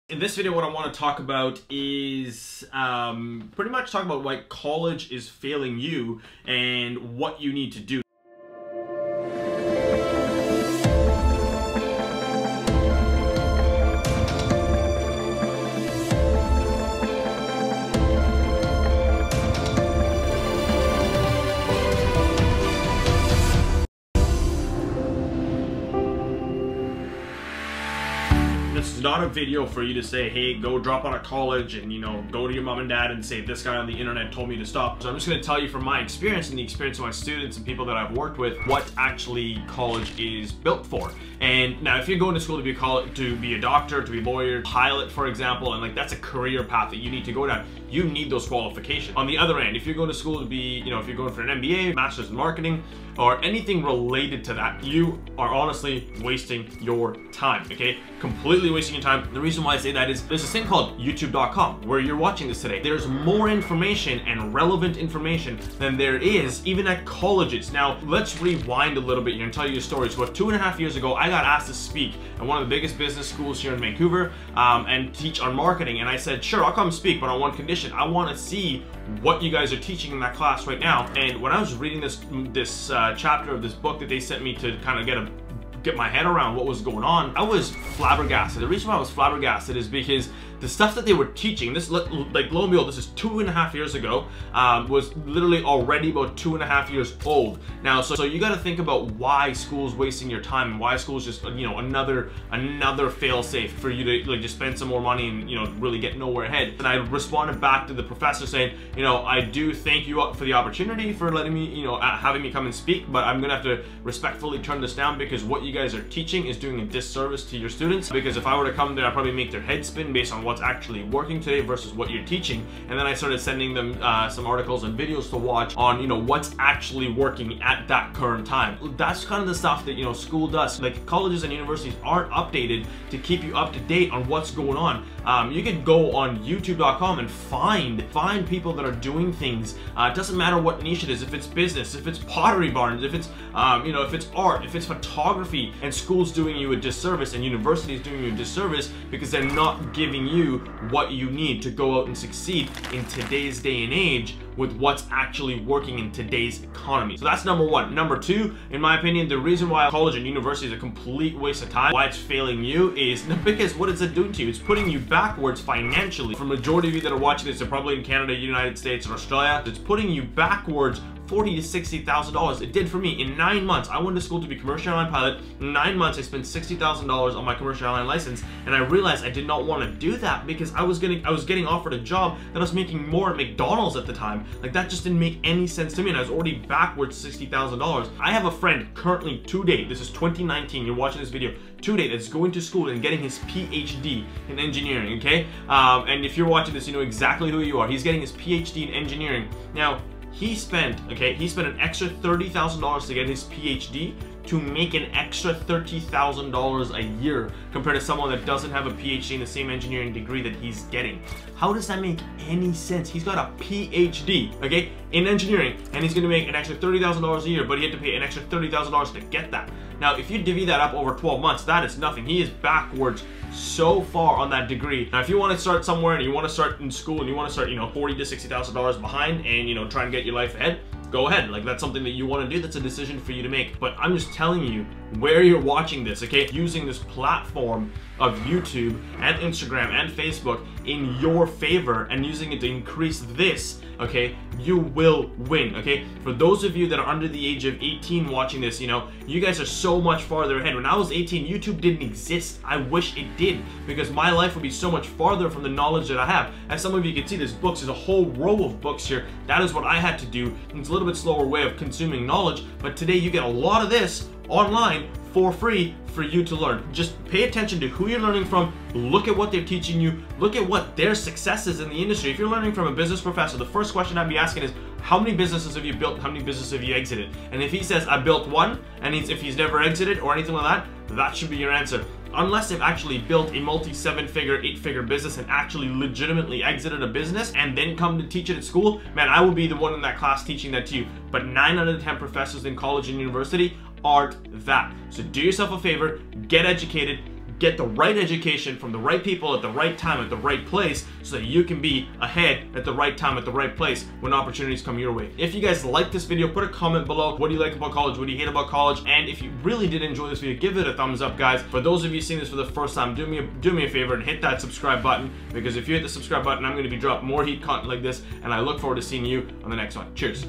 In this video, what I want to talk about is pretty much talk about why college is failing you and what you need to do. This is not a video for you to say, hey, go drop out of college and, go to your mom and dad and say, this guy on the internet told me to stop. So I'm just going to tell you from my experience and the experience of my students and people that I've worked with, what actually college is built for. And now if you're going to school to be a doctor, to be a lawyer, pilot, for example, and that's a career path that you need to go down, you need those qualifications. On the other end, if you're going to school to be, if you're going for an MBA, Master's in Marketing, or anything related to that, you are honestly wasting your time, okay? Completely wasting your time. The reason why I say that is there's this thing called youtube.com where you're watching this today. There's more information and relevant information than there is even at colleges. Now, let's rewind a little bit here and tell you a story. So about 2.5 years ago, I got asked to speak at one of the biggest business schools here in Vancouver and teach on marketing. And I said, sure, I'll come speak, but on one condition. I want to see what you guys are teaching in that class right now. And when I was reading this chapter of this book that they sent me to kind of get my head around what was going on, I was flabbergasted. The reason why I was flabbergasted is because the stuff that they were teaching, this, lo and behold, this is 2.5 years ago, was literally already about 2.5 years old. Now, so you got to think about why school's wasting your time and why school's just, another fail-safe for you to just spend some more money and, really get nowhere ahead. And I responded back to the professor saying, I do thank you for the opportunity for letting me, having me come and speak, but I'm gonna have to respectfully turn this down because what you guys are teaching is doing a disservice to your students. Because if I were to come there, I'd probably make their head spin based on what's actually working today versus what you're teaching. And then I started sending them some articles and videos to watch on what's actually working at that current time. That's kind of the stuff that school does. Like, colleges and universities aren't updated to keep you up to date on what's going on. You can go on youtube.com and find people that are doing things. It doesn't matter what niche it is, if it's business, if it's pottery barns, if it's if it's art, if it's photography. And school's doing you a disservice and universities doing you a disservice because they're not giving you what you need to go out and succeed in today's day and age with what's actually working in today's economy. So that's number one. Number two, in my opinion, the reason why college and university is a complete waste of time, why it's failing you, is because what is it doing to you? It's putting you backwards financially. For the majority of you that are watching this, they're probably in Canada, United States, or Australia. It's putting you backwards $40,000 to $60,000. It did for me. In 9 months, I went to school to be a commercial airline pilot. In 9 months, I spent $60,000 on my commercial airline license, and I realized I did not want to do that because I was getting offered a job that I was making more at McDonald's at the time. That just didn't make any sense to me, and I was already backwards $60,000. I have a friend currently today, this is 2019, you're watching this video, today, that's going to school and getting his PhD in engineering, okay? And if you're watching this, you know exactly who you are. He's getting his PhD in engineering. Now, he spent an extra $30,000 to get his PhD to make an extra $30,000 a year compared to someone that doesn't have a PhD in the same engineering degree that he's getting. How does that make any sense? He's got a PhD, okay, in engineering, and he's gonna make an extra $30,000 a year, but he had to pay an extra $30,000 to get that. Now, if you divvy that up over 12 months, that is nothing. He is backwards so far on that degree. Now, if you want to start somewhere and you want to start in school and you want to start, $40,000 to $60,000 behind and, try and get your life ahead, go ahead. That's something that you want to do. That's a decision for you to make. But I'm just telling you where you're watching this, okay? Using this platform of YouTube and Instagram and Facebook in your favor and using it to increase this, okay, you will win, okay? For those of you that are under the age of 18 watching this, you guys are so much farther ahead. When I was 18, YouTube didn't exist. I wish it did, because my life would be so much farther from the knowledge that I have. As some of you can see, there's books, there's a whole row of books here. That is what I had to do. It's a little bit slower way of consuming knowledge, but today you get a lot of this online for free for you to learn. Just pay attention to who you're learning from, look at what they're teaching you, look at what their successes in the industry. If you're learning from a business professor, the first question I'd be asking is, how many businesses have you built? How many businesses have you exited? And if he says, I built one, and if he's never exited or anything like that, that should be your answer. Unless they've actually built a multi-7-figure, 8-figure business and actually legitimately exited a business and then come to teach it at school, man, I would be the one in that class teaching that to you. But 9 out of 10 professors in college and university aren't that. So do yourself a favor, get educated, get the right education from the right people at the right time at the right place so that you can be ahead at the right time at the right place when opportunities come your way. If you guys like this video, put a comment below. What do you like about college? What do you hate about college? And if you really did enjoy this video, give it a thumbs up, guys. For those of you seeing this for the first time, do me a favor and hit that subscribe button, because if you hit the subscribe button, I'm going to be dropping more heat content like this, and I look forward to seeing you on the next one. Cheers.